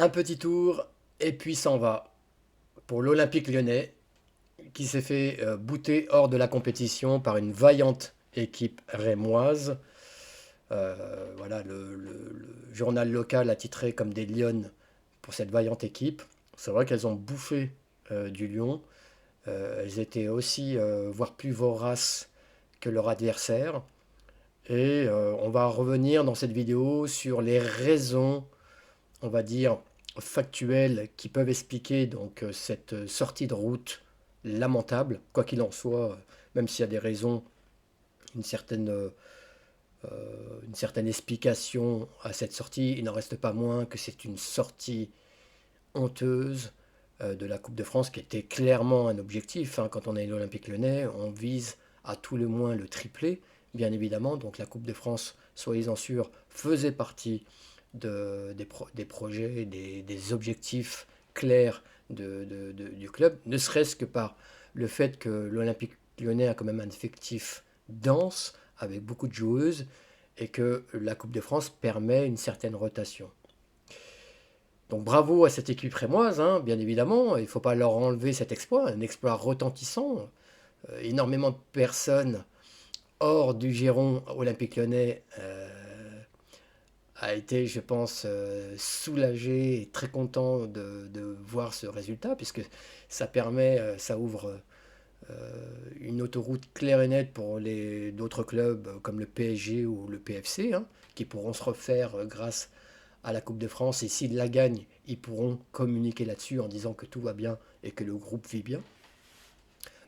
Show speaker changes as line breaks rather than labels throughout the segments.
Un petit tour et puis s'en va pour l'Olympique lyonnais qui s'est fait bouter hors de la compétition par une vaillante équipe rémoise. Voilà, le journal local a titré comme des lionnes pour cette vaillante équipe. C'est vrai qu'elles ont bouffé du lion. Elles étaient aussi, voire plus voraces que leur adversaire. Et on va revenir dans cette vidéo sur les raisons, on va dire, factuelles qui peuvent expliquer donc cette sortie de route lamentable. Quoi qu'il en soit, même s'il y a des raisons, une certaine, une certaine explication à cette sortie, il n'en reste pas moins que c'est une sortie honteuse de la Coupe de France qui était clairement un objectif, hein. Quand on est l'Olympique Lyonnais, on vise à tout le moins le triplé, bien évidemment. Donc la Coupe de France, soyez-en sûrs, faisait partie des projets, des objectifs clairs du club, ne serait-ce que par le fait que l'Olympique Lyonnais a quand même un effectif dense, avec beaucoup de joueuses, et que la Coupe de France permet une certaine rotation. Donc bravo à cette équipe rémoise, hein, bien évidemment, il ne faut pas leur enlever cet exploit, un exploit retentissant. Énormément de personnes hors du giron olympique lyonnais a été, je pense, soulagé et très content de voir ce résultat, puisque ça permet, ça ouvre une autoroute claire et nette pour d'autres clubs comme le PSG ou le PFC, hein, qui pourront se refaire grâce à la Coupe de France. Et s'ils la gagnent, ils pourront communiquer là-dessus en disant que tout va bien et que le groupe vit bien.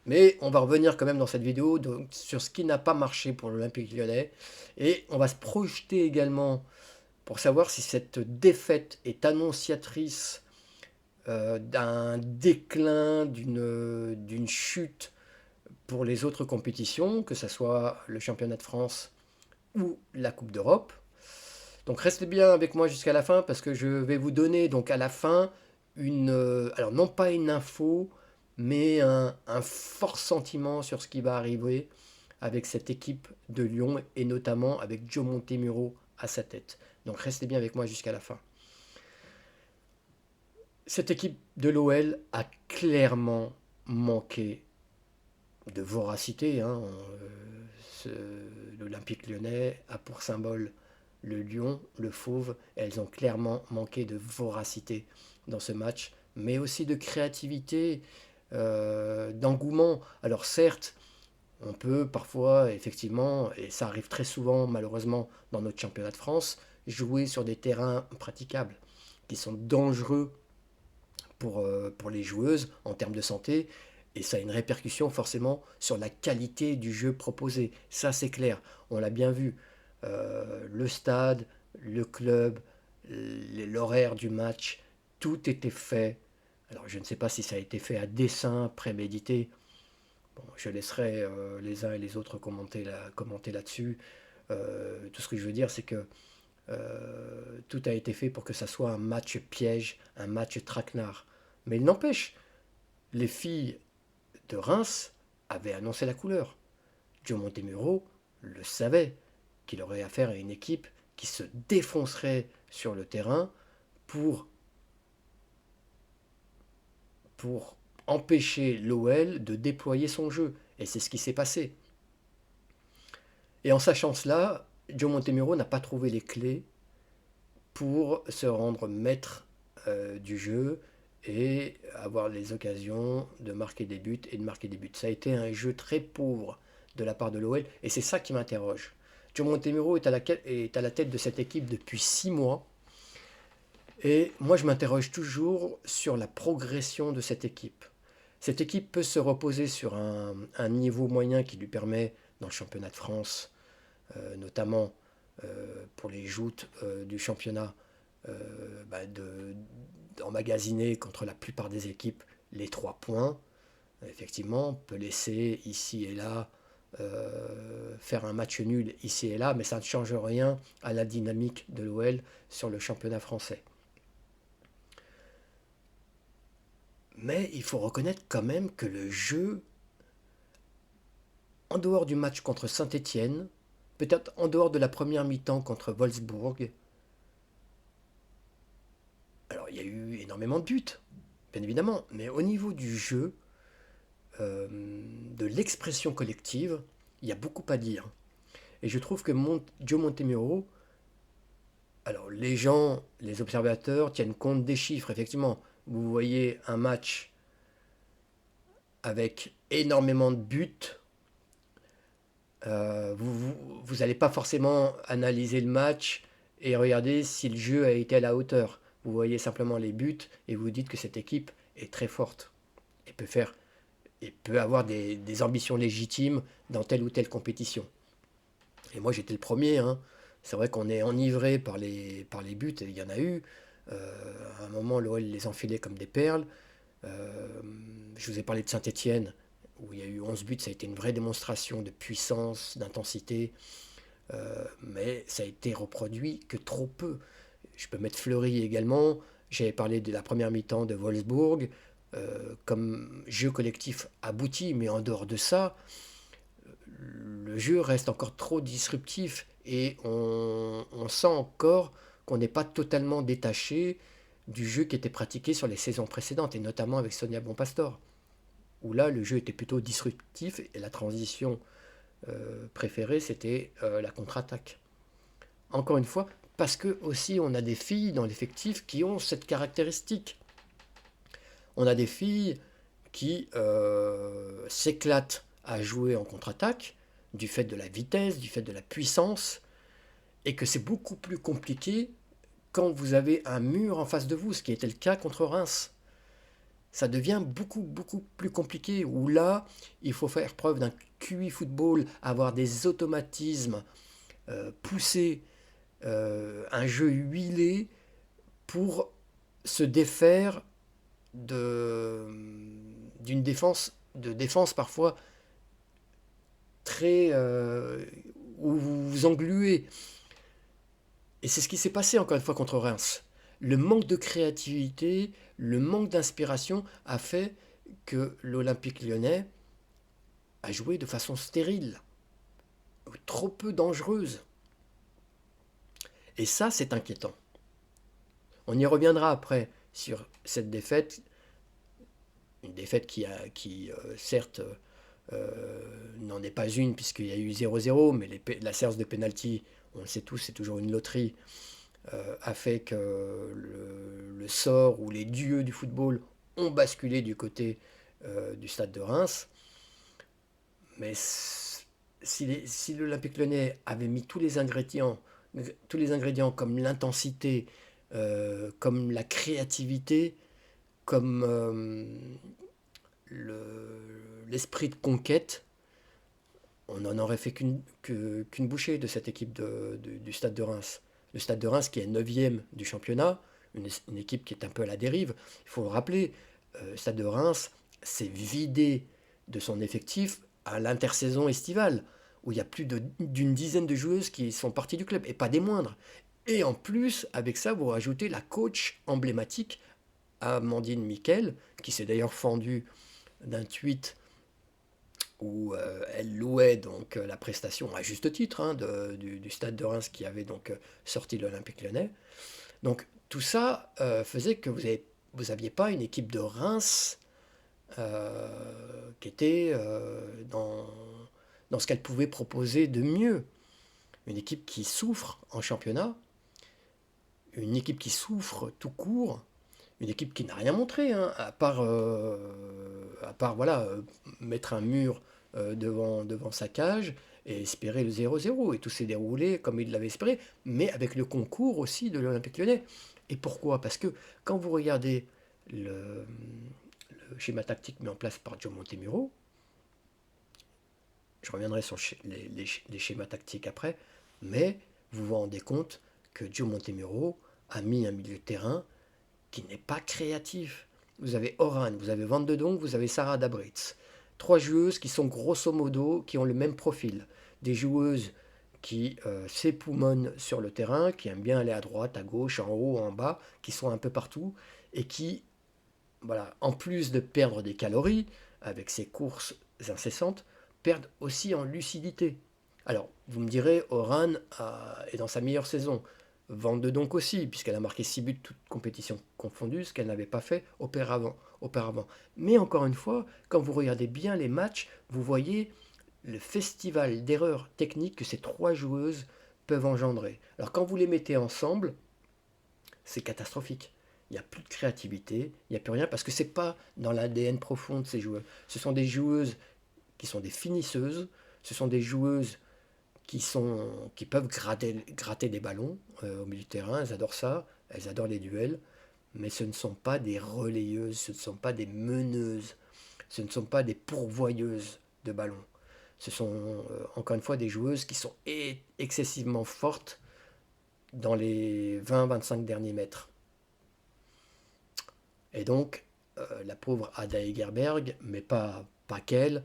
Mais on va revenir quand même dans cette vidéo donc, sur ce qui n'a pas marché pour l'Olympique lyonnais. Et on va se projeter également pour savoir si cette défaite est annonciatrice d'un déclin, d'une chute pour les autres compétitions, que ce soit le championnat de France ou la Coupe d'Europe. Donc restez bien avec moi jusqu'à la fin parce que je vais vous donner donc à la fin alors non pas une info, mais un fort sentiment sur ce qui va arriver avec cette équipe de Lyon et notamment avec Joe Montemuro à sa tête. Donc restez bien avec moi jusqu'à la fin. Cette équipe de l'OL a clairement manqué de voracité, hein. L'Olympique lyonnais a pour symbole le lion, le fauve. Elles ont clairement manqué de voracité dans ce match, mais aussi de créativité, d'engouement. Alors certes, on peut parfois, effectivement, et ça arrive très souvent malheureusement dans notre championnat de France, jouer sur des terrains praticables, qui sont dangereux pour les joueuses en termes de santé, et ça a une répercussion forcément sur la qualité du jeu proposé. Ça, c'est clair. On l'a bien vu. Le stade, le club, l'horaire du match, tout était fait. Alors, je ne sais pas si ça a été fait à dessein, prémédité. Bon, je laisserai les uns et les autres commenter là-dessus. Tout ce que je veux dire, c'est que tout a été fait pour que ça soit un match piège, un match traquenard. Mais il n'empêche, les filles de Reims avaient annoncé la couleur. Joe Montemuro le savait, qu'il aurait affaire à une équipe qui se défoncerait sur le terrain pour, pour empêcher l'OL de déployer son jeu. Et c'est ce qui s'est passé. Et en sachant cela, Joe Montemuro n'a pas trouvé les clés pour se rendre maître du jeu et avoir les occasions de marquer des buts et de marquer des buts. Ça a été un jeu très pauvre de la part de l'OL et c'est ça qui m'interroge. Joe Montemuro est à la tête de cette équipe depuis 6 mois et moi je m'interroge toujours sur la progression de cette équipe. Cette équipe peut se reposer sur un niveau moyen qui lui permet, dans le championnat de France, notamment pour les joutes du championnat, d'emmagasiner contre la plupart des équipes les 3 points. Effectivement, on peut laisser ici et là faire un match nul ici et là, mais ça ne change rien à la dynamique de l'OL sur le championnat français. Mais il faut reconnaître quand même que le jeu, en dehors du match contre Saint-Étienne, peut-être en dehors de la première mi-temps contre Wolfsburg, alors il y a eu énormément de buts, bien évidemment, mais au niveau du jeu, de l'expression collective, il y a beaucoup à dire. Et je trouve que Joe Montemurro, alors les gens, les observateurs tiennent compte des chiffres, effectivement. Vous voyez un match avec énormément de buts, vous n'allez pas forcément analyser le match et regarder si le jeu a été à la hauteur. Vous voyez simplement les buts et vous dites que cette équipe est très forte et peut avoir des ambitions légitimes dans telle ou telle compétition. Et moi j'étais le premier, hein. C'est vrai qu'on est enivré par les buts, et il y en a eu. À un moment, l'OL les enfilait comme des perles. Je vous ai parlé de Saint-Étienne, où il y a eu 11 buts, ça a été une vraie démonstration de puissance, d'intensité, mais ça a été reproduit que trop peu. Je peux mettre Fleury également, j'avais parlé de la première mi-temps de Wolfsburg, comme jeu collectif abouti, mais en dehors de ça, le jeu reste encore trop disruptif et on sent encore qu'on n'est pas totalement détaché du jeu qui était pratiqué sur les saisons précédentes, et notamment avec Sonia Bonpastor, où là le jeu était plutôt disruptif et la transition préférée c'était la contre-attaque. Encore une fois, parce que aussi on a des filles dans l'effectif qui ont cette caractéristique. On a des filles qui s'éclatent à jouer en contre-attaque, du fait de la vitesse, du fait de la puissance, et que c'est beaucoup plus compliqué quand vous avez un mur en face de vous, ce qui était le cas contre Reims. Ça devient beaucoup, beaucoup plus compliqué, où là, il faut faire preuve d'un QI football, avoir des automatismes poussés, un jeu huilé pour se défaire de, d'une défense parfois très où vous vous engluez. Et c'est ce qui s'est passé encore une fois contre Reims. Le manque de créativité, le manque d'inspiration a fait que l'Olympique lyonnais a joué de façon stérile, trop peu dangereuse. Et ça, c'est inquiétant. On y reviendra après sur cette défaite, une défaite qui certes, n'en est pas une puisqu'il y a eu 0-0, mais la séance de pénalty, on le sait tous, c'est toujours une loterie, a fait que le sort ou les dieux du football ont basculé du côté du stade de Reims. Mais si l'Olympique Lyonnais avait mis tous les ingrédients comme l'intensité, comme la créativité, comme l'esprit de conquête, on n'en aurait fait qu'une bouchée de cette équipe du Stade de Reims. Le Stade de Reims qui est 9e du championnat, une équipe qui est un peu à la dérive. Il faut le rappeler, le Stade de Reims s'est vidé de son effectif à l'intersaison estivale, où il y a plus d'une dizaine de joueuses qui sont parties du club, et pas des moindres. Et en plus, avec ça, vous rajoutez la coach emblématique, Amandine Miquel, qui s'est d'ailleurs fendue d'un tweet où elle louait donc la prestation, à juste titre, hein, du Stade de Reims qui avait donc sorti l'Olympique Lyonnais. Donc tout ça faisait que vous aviez pas une équipe de Reims qui était dans ce qu'elle pouvait proposer de mieux. Une équipe qui souffre en championnat, une équipe qui souffre tout court, une équipe qui n'a rien montré, hein, à part voilà, mettre un mur devant sa cage et espérer le 0-0. Et tout s'est déroulé comme il l'avait espéré, mais avec le concours aussi de l'Olympique Lyonnais. Et pourquoi? Parce que quand vous regardez le schéma tactique mis en place par Joe Montemurro, je reviendrai sur les schémas tactiques après, mais vous vous rendez compte que Joe Montemurro a mis un milieu de terrain qui n'est pas créatif. Vous avez Oran, vous avez Van de Donk, vous avez Sarah Dabritz. Trois joueuses qui sont grosso modo, qui ont le même profil. Des joueuses qui s'époumonnent sur le terrain, qui aiment bien aller à droite, à gauche, en haut, en bas, qui sont un peu partout, et qui, voilà, en plus de perdre des calories, avec ces courses incessantes, perdent aussi en lucidité. Alors, vous me direz, Oran est dans sa meilleure saison. Van de Donk aussi, puisqu'elle a marqué 6 buts toutes compétitions confondues, ce qu'elle n'avait pas fait auparavant. Mais encore une fois, quand vous regardez bien les matchs, vous voyez le festival d'erreurs techniques que ces trois joueuses peuvent engendrer. Alors quand vous les mettez ensemble, c'est catastrophique. Il n'y a plus de créativité, il n'y a plus rien, parce que c'est pas dans l'ADN profond de ces joueuses. Ce sont des joueuses qui sont des finisseuses, ce sont des joueuses qui peuvent gratter des ballons au milieu de terrain, elles adorent ça, elles adorent les duels, mais ce ne sont pas des relayeuses, ce ne sont pas des meneuses, ce ne sont pas des pourvoyeuses de ballons. Ce sont encore une fois des joueuses qui sont excessivement fortes dans les 20-25 derniers mètres. Et donc, la pauvre Ada Egerberg, mais pas qu'elle,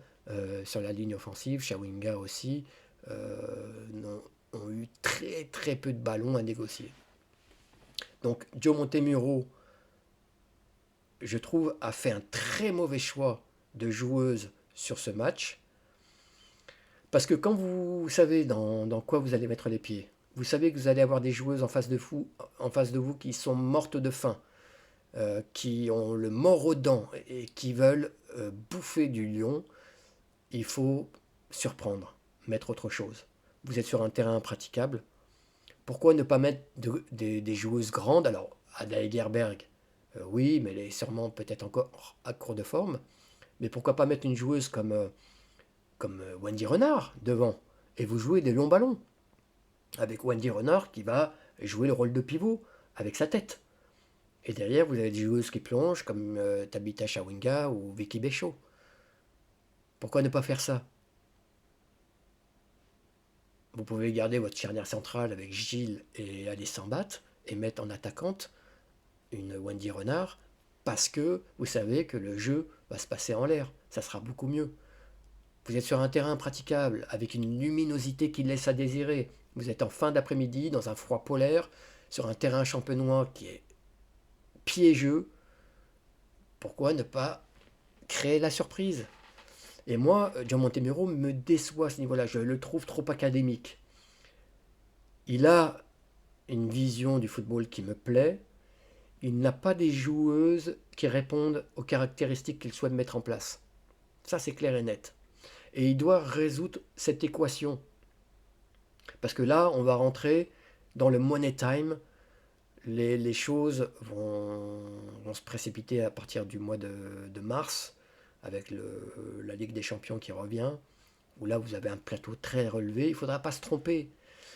sur la ligne offensive, Chawinga aussi, ont eu très très peu de ballons à négocier. Donc Joe Montemurro, je trouve, a fait un très mauvais choix de joueuse sur ce match. Parce que quand vous savez dans quoi vous allez mettre les pieds, vous savez que vous allez avoir des joueuses en face de vous qui sont mortes de faim, qui ont le mort aux dents et qui veulent bouffer du lion, il faut surprendre, mettre autre chose. Vous êtes sur un terrain impraticable. Pourquoi ne pas mettre des joueuses grandes? Alors, Ada Egerberg, oui, mais elle est sûrement peut-être encore à court de forme. Mais pourquoi pas mettre une joueuse comme Wendy Renard devant et vous jouez des longs ballons avec Wendy Renard qui va jouer le rôle de pivot avec sa tête. Et derrière, vous avez des joueuses qui plongent comme Tabitha Chawinga ou Vicky Béchaud. Pourquoi ne pas faire ça? Vous pouvez garder votre charnière centrale avec Gilles et Alice Sambat et mettre en attaquante une Wendy Renard parce que vous savez que le jeu va se passer en l'air. Ça sera beaucoup mieux. Vous êtes sur un terrain praticable avec une luminosité qui laisse à désirer. Vous êtes en fin d'après-midi dans un froid polaire sur un terrain champenois qui est piégeux. Pourquoi ne pas créer la surprise? Et moi, John Montemurro me déçoit à ce niveau-là. Je le trouve trop académique. Il a une vision du football qui me plaît. Il n'a pas des joueuses qui répondent aux caractéristiques qu'il souhaite mettre en place. Ça, c'est clair et net. Et il doit résoudre cette équation. Parce que là, on va rentrer dans le money time. Les choses vont se précipiter à partir du mois de mars, avec la Ligue des Champions qui revient, où là, vous avez un plateau très relevé. Il ne faudra pas se tromper.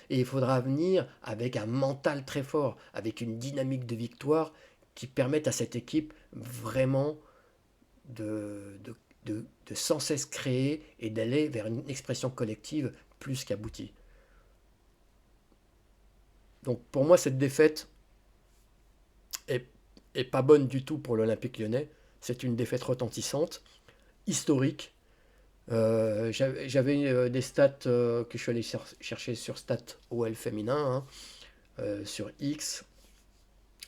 Et il faudra venir avec un mental très fort, avec une dynamique de victoire qui permette à cette équipe vraiment de sans cesse créer et d'aller vers une expression collective plus qu'aboutie. Donc pour moi, cette défaite est pas bonne du tout pour l'Olympique lyonnais. C'est une défaite retentissante, historique. J'avais des stats que je suis allé chercher sur Stat OL féminin, sur X.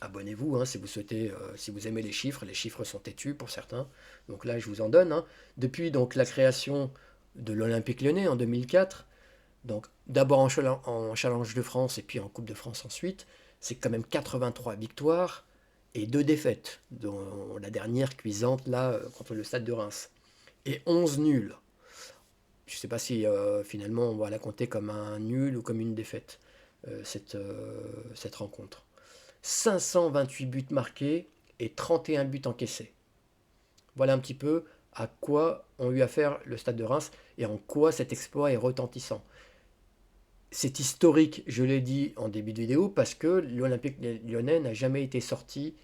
Abonnez-vous si vous souhaitez, si vous aimez les chiffres sont têtus pour certains. Donc là, je vous en donne. Depuis donc la création de l'Olympique lyonnais en 2004, donc d'abord en Challenge de France et puis en Coupe de France ensuite, c'est quand même 83 victoires et 2 défaites, dont la dernière cuisante là contre le Stade de Reims. Et 11 nuls. Je ne sais pas si finalement on va la compter comme un nul ou comme une défaite, cette rencontre. 528 buts marqués et 31 buts encaissés. Voilà un petit peu à quoi ont eu affaire le Stade de Reims et en quoi cet exploit est retentissant. C'est historique, je l'ai dit en début de vidéo, parce que l'Olympique lyonnais n'a jamais été sorti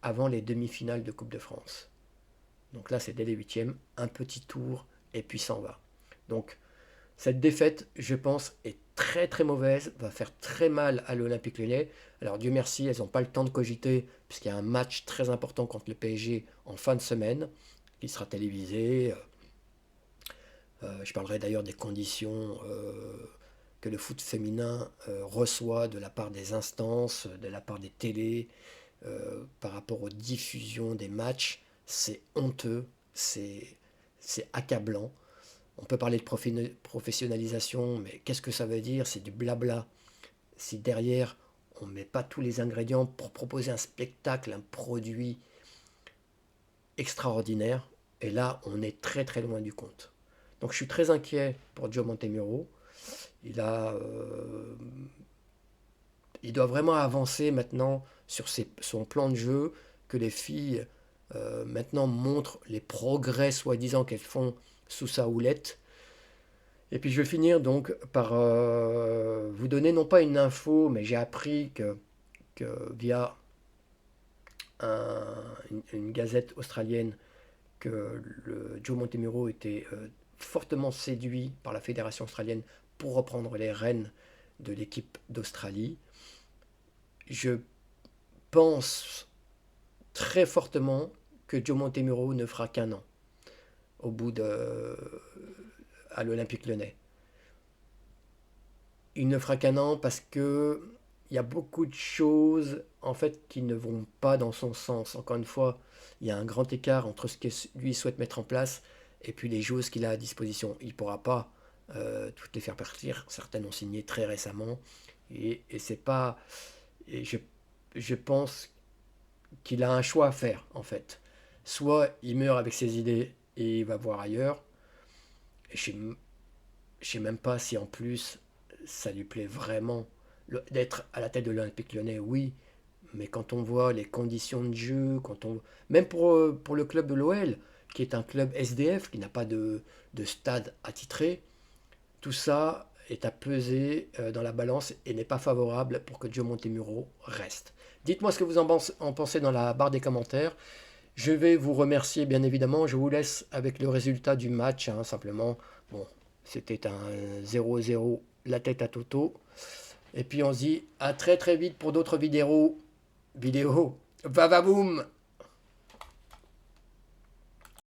avant les demi-finales de Coupe de France. Donc là, c'est dès les huitièmes, un petit tour et puis s'en va. Donc cette défaite, je pense, est très très mauvaise, va faire très mal à l'Olympique lyonnais. Alors Dieu merci, elles n'ont pas le temps de cogiter, puisqu'il y a un match très important contre le PSG en fin de semaine, qui sera télévisé. Je parlerai d'ailleurs des conditions que le foot féminin reçoit de la part des instances, de la part des télés, par rapport aux diffusions des matchs. C'est honteux, c'est accablant. On peut parler de professionnalisation, mais qu'est-ce que ça veut dire? C'est du blabla. si derrière on ne met pas tous les ingrédients pour proposer un spectacle, un produit extraordinaire. Et là, on est très très loin du compte. Donc je suis très inquiet pour Joe Montemurro. Il a, il doit vraiment avancer maintenant sur son plan de jeu, que les filles maintenant montrent les progrès soi-disant qu'elles font sous sa houlette. Et puis je vais finir donc par vous donner non pas une info, mais j'ai appris que via une gazette australienne que le Joe Montemurro était fortement séduit par la fédération australienne pour reprendre les rênes de l'équipe d'Australie. Je pense très fortement que Joe Montemurro ne fera qu'un an au bout de à l'Olympique Lyonnais. Il ne fera qu'un an parce que il y a beaucoup de choses en fait qui ne vont pas dans son sens. Encore une fois, il y a un grand écart entre ce que lui souhaite mettre en place et puis les joueuses qu'il a à disposition. Il ne pourra pas toutes les faire partir. Certaines ont signé très récemment et c'est pas. Et je pense qu'il a un choix à faire en fait. Soit il meurt avec ses idées et il va voir ailleurs. Et je ne sais même pas si en plus ça lui plaît vraiment d'être à la tête de l'Olympique Lyonnais, oui, mais quand on voit les conditions de jeu, même pour le club de l'OL, qui est un club SDF, qui n'a pas de stade attitré, tout ça est à peser dans la balance et n'est pas favorable pour que Joe Montemurro reste. Dites-moi ce que vous en pensez dans la barre des commentaires. Je vais vous remercier bien évidemment. Je vous laisse avec le résultat du match. Hein, simplement, bon, c'était un 0-0, la tête à Toto. Et puis on se dit à très très vite pour d'autres vidéos. Va va boum!